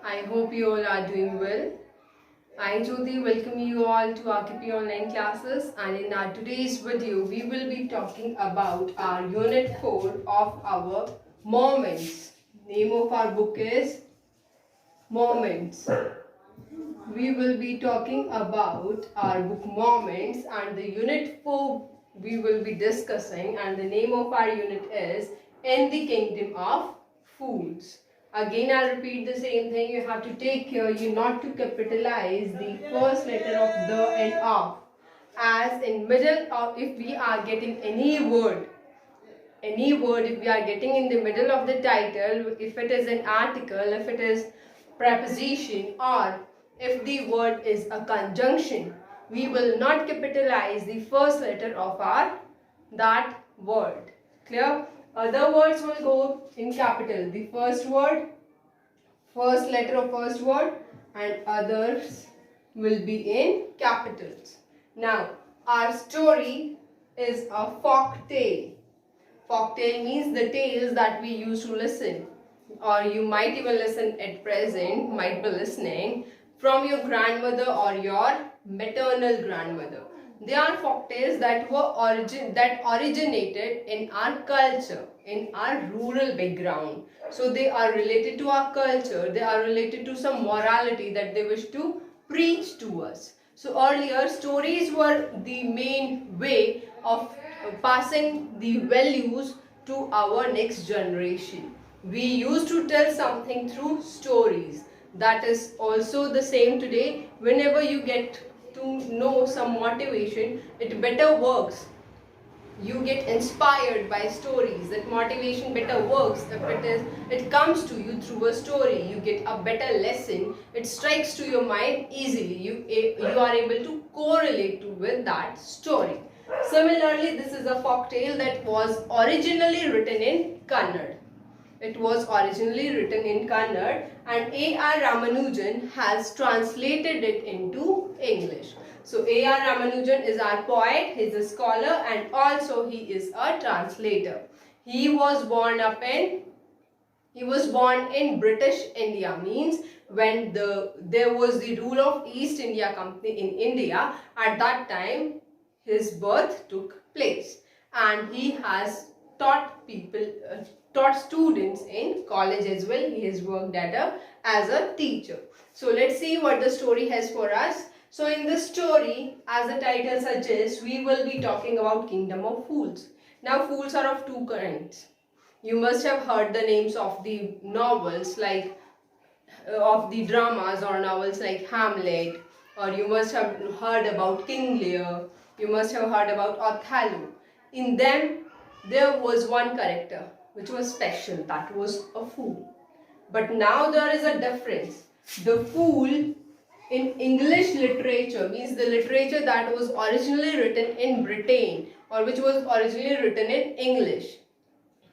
I hope you all are doing well. I, Jyoti, welcome you all to R.K.P. online classes, and in our today's video, we will be talking about our Unit 4 of our Moments. Name of our book is Moments. We will be talking about our book Moments, and the Unit 4 we will be discussing, and the name of our unit is In the Kingdom of Fools. Again, I'll repeat the same thing. You have to take care you not to capitalize the first letter of the and of. As in middle of, if we are getting any word if we are getting in the middle of the title, if it is an article, if it is preposition, or if the word is a conjunction, we will not capitalize the first letter of that word. Clear? Other words will go in capital. The first word, first letter of first word, and others will be in capitals. Now, our story is a folk tale. Folktale means the tales that we used to listen, or you might even listen at present, might be listening from your grandmother or your maternal grandmother. They are folktales that originated in our culture, in our rural background. So they are related to our culture, they are related to some morality that they wish to preach to us. So earlier, stories were the main way of passing the values to our next generation. We used to tell something through stories. That is also the same today. Whenever you get to know some motivation, it better works. You get inspired by stories. That motivation better works if it comes to you through a story. You get a better lesson. It strikes to your mind easily. You are able to correlate with that story. Similarly, this is a folk tale that was originally written in Kannada. It was originally written in Kannada, and A.R. Ramanujan has translated it into English. So A.R. Ramanujan is our poet, he is a scholar, and also he is a translator. He was born in British India, means when there was the rule of East India Company in India. At that time, his birth took place, and he has taught students in college as well. He has worked as a teacher. So let's see what the story has for us. So in this story, as the title suggests, we will be talking about Kingdom of Fools. Now, fools are of two kinds. You must have heard the names of the novels, like of the dramas or novels like Hamlet, or you must have heard about King Lear, you must have heard about Othello. In them, there was one character which was special, that was a fool. But now there is a difference. The fool in English literature means the literature that was originally written in Britain, or which was originally written in English,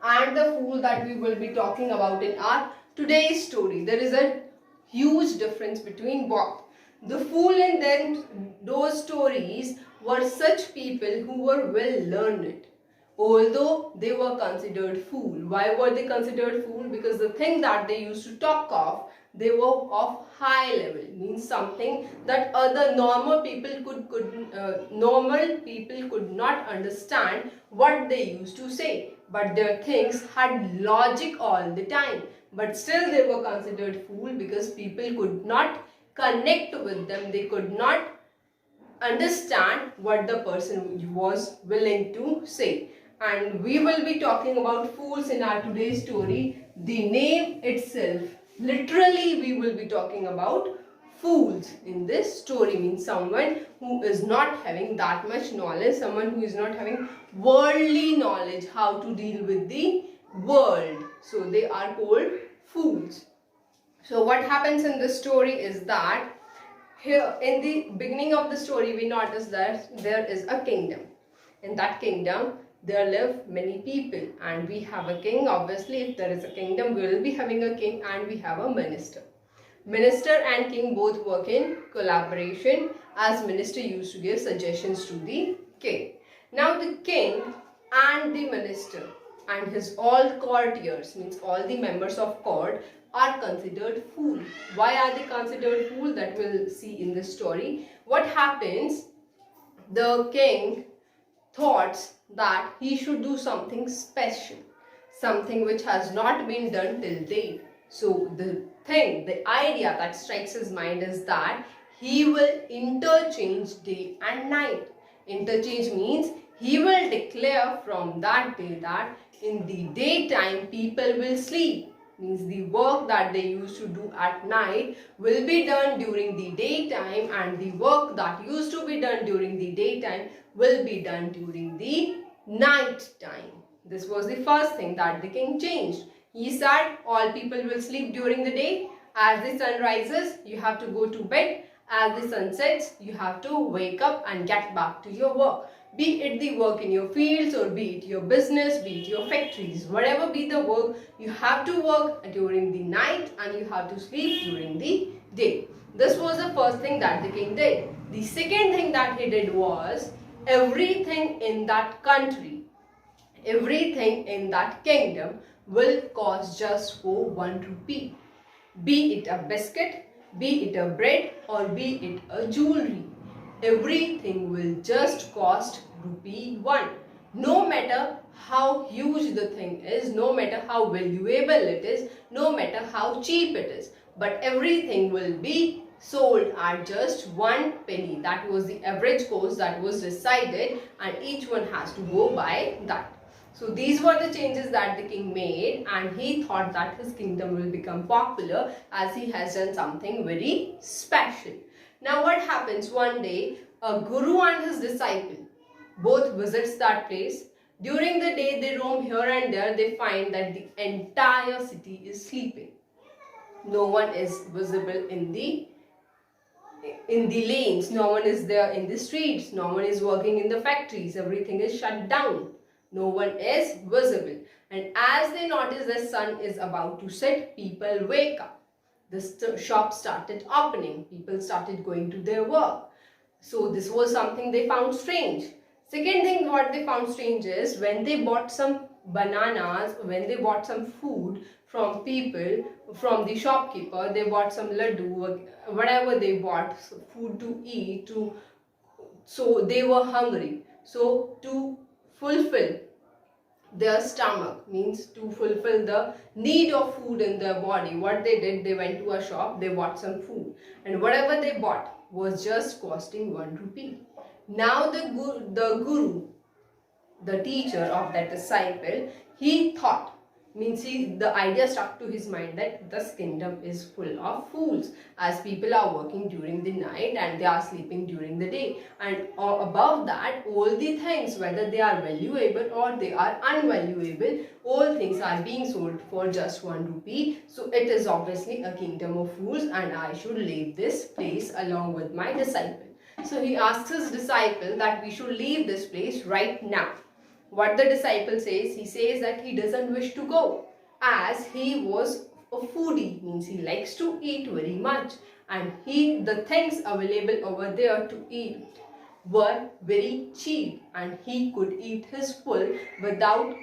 and the fool that we will be talking about in our today's story. There is a huge difference between both. The fool in those stories were such people who were well learned, although they were considered fool. Why were they considered fool? Because the thing that they used to talk of, they were of high level, means something that other normal people could not understand what they used to say. But their things had logic all the time. But still they were considered fool because people could not connect with them. They could not understand what the person was willing to say. And we will be talking about fools in our today's story. The name itself, literally we will be talking about fools in this story, means someone who is not having that much knowledge, someone who is not having worldly knowledge how to deal with the world. So they are called fools. So what happens in this story is that here in the beginning of the story, we notice that there is a kingdom. In that kingdom, there live many people, and we have a king. Obviously, if there is a kingdom, we will be having a king, and we have a minister. Minister and king both work in collaboration, as minister used to give suggestions to the king. Now the king and the minister and his all courtiers, means all the members of court, are considered fool. Why are they considered fool? That we'll see in this story. What happens? The king thought that he should do something special, something which has not been done till date. So the idea that strikes his mind is that he will interchange day and night. Interchange means he will declare from that day that in the daytime people will sleep. Means the work that they used to do at night will be done during the daytime, and the work that used to be done during the daytime will be done during the night time. This was the first thing that the king changed. He said all people will sleep during the day. As the sun rises, you have to go to bed. As the sun sets, you have to wake up and get back to your work. Be it the work in your fields, or be it your business, be it your factories, whatever be the work, you have to work during the night and you have to sleep during the day. This was the first thing that the king did. The second thing that he did was, everything in that country, everything in that kingdom will cost just for 1 rupee. Be it a biscuit, be it a bread, or be it a jewelry. Everything will just cost rupee 1. No matter how huge the thing is, no matter how valuable it is, no matter how cheap it is, but everything will be sold at just 1 penny. That was the average cost that was decided, and each one has to go by that. So these were the changes that the king made, and he thought that his kingdom will become popular as he has done something very special. Now what happens? One day, a guru and his disciple both visits that place. During the day, they roam here and there. They find that the entire city is sleeping. No one is visible in the lanes. No one is there in the streets. No one is working in the factories. Everything is shut down. No one is visible. And as they notice the sun is about to set, people wake up. The shop started opening. People started going to their work. So this was something they found strange. Second thing what they found strange is, when they bought some bananas, when they bought some food from people, from the shopkeeper, they bought some laddu, whatever they bought, food to eat, so they were hungry. So to fulfill their stomach, means to fulfill the need of food in their body, what they did, they went to a shop, they bought some food, and whatever they bought was just costing 1 rupee. Now the guru, the teacher of that disciple, he thought, means the idea struck to his mind that this kingdom is full of fools, as people are working during the night and they are sleeping during the day, and above that, all the things, whether they are valuable or they are unvaluable, all things are being sold for just 1 rupee. So it is obviously a kingdom of fools, and I should leave this place along with my disciple. So he asks his disciple that we should leave this place right now. What the disciple says, he says that he doesn't wish to go, as he was a foodie, means he likes to eat very much, and the things available over there to eat were very cheap, and he could eat his full without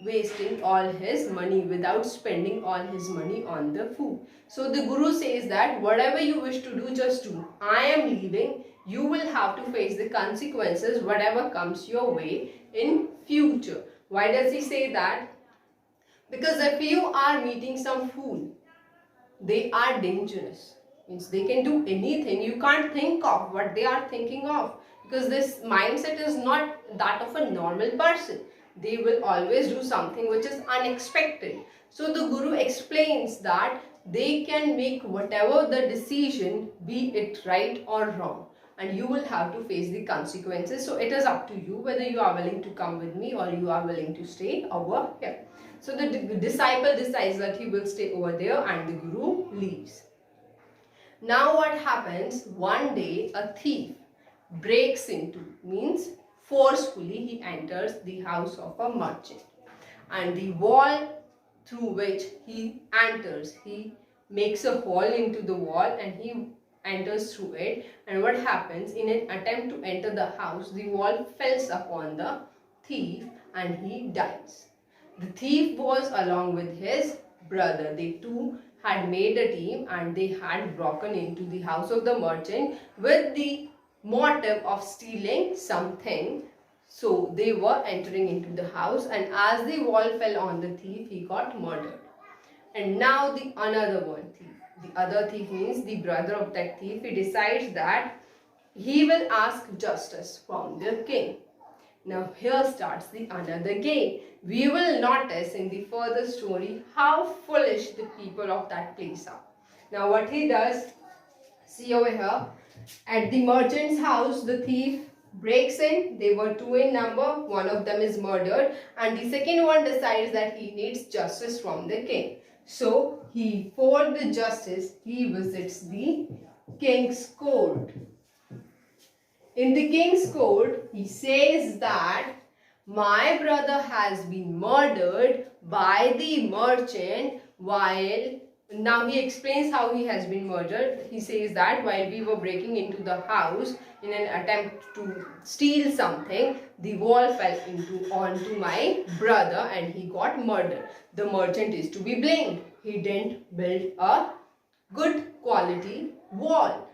wasting all his money, without spending all his money on the food. So the guru says that whatever you wish to do, just do. I am leaving. You will have to face the consequences, whatever comes your way in future. Why does he say that? Because if you are meeting some fool, they are dangerous. Means they can do anything. You can't think of what they are thinking of, because this mindset is not that of a normal person. They will always do something which is unexpected. So the guru explains that they can make whatever the decision, be it right or wrong, and you will have to face the consequences. So it is up to you whether you are willing to come with me or you are willing to stay over here. So the disciple decides that he will stay over there, and the guru leaves. Now what happens? One day a thief breaks into, means forcefully he enters the house of a merchant, and the wall through which he enters, he makes a hole into the wall and he enters through it. And what happens? In an attempt to enter the house, the wall falls upon the thief and he dies. The thief was along with his brother. They two had made a team and they had broken into the house of the merchant with the motive of stealing something. So they were entering into the house, and as the wall fell on the thief, he got murdered. And now the another one thief. The other thief means the brother of that thief. He decides that he will ask justice from the king. Now here starts the another game. We will notice in the further story how foolish the people of that place are. Now what he does, see over here, at the merchant's house, the thief breaks in. They were two in number. One of them is murdered, and the second one decides that he needs justice from the king. So for the justice, he visits the king's court. In the king's court, he says that my brother has been murdered by the merchant while... Now he explains how he has been murdered. He says that while we were breaking into the house in an attempt to steal something, the wall fell onto my brother and he got murdered. The merchant is to be blamed. He didn't build a good quality wall,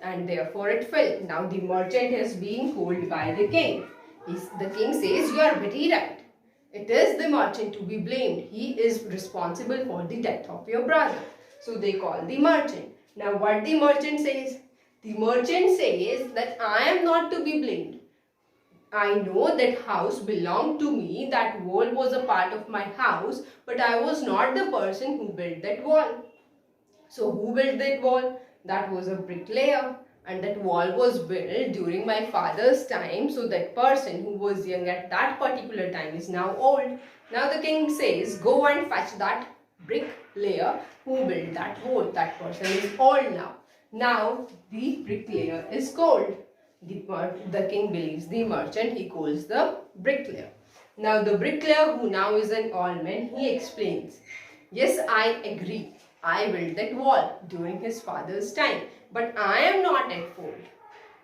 and therefore it fell. Now the merchant is being told by the king. The king says, you are very right. It is the merchant to be blamed. He is responsible for the death of your brother. So they call the merchant. Now what the merchant says? The merchant says that I am not to be blamed. I know that house belonged to me. That wall was a part of my house. But I was not the person who built that wall. So who built that wall? That was a bricklayer. And that wall was built during my father's time. So that person who was young at that particular time is now old. Now the king says, go and fetch that bricklayer who built that wall. That person is old now. Now the bricklayer is cold. The king believes the merchant. He calls the bricklayer. Now the bricklayer, who now is an old man, he explains, yes, I agree. I built that wall during his father's time. But I am not at fault,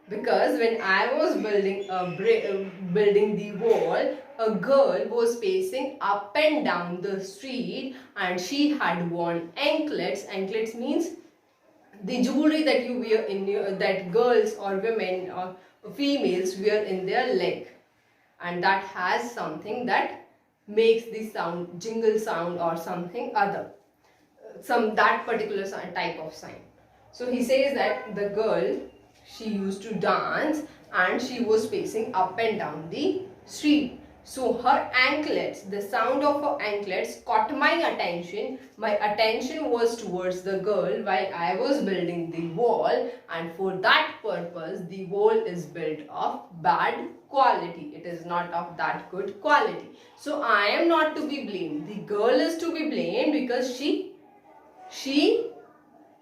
because when I was building the wall, a girl was pacing up and down the street and she had worn anklets. Anklets means the jewelry that you wear that girls or women or females wear in their leg, and that has something that makes the sound, jingle sound or something other, that particular type of sign. So he says that the girl, she used to dance and she was pacing up and down the street. So her anklets, the sound of her anklets caught my attention. My attention was towards the girl while I was building the wall, and for that purpose the wall is built of bad quality. It is not of that good quality. So I am not to be blamed. The girl is to be blamed because she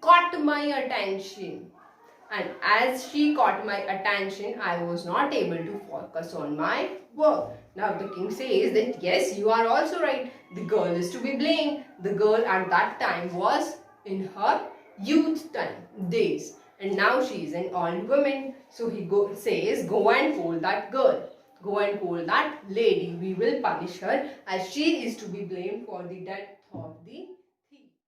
caught my attention, and as she caught my attention, I was not able to focus on my work. Now the king says that yes, you are also right. The girl is to be blamed. The girl at that time was in her youth days, and now she is an old woman. So he says, go and call that girl. Go and call that lady. We will punish her, as she is to be blamed for the death of the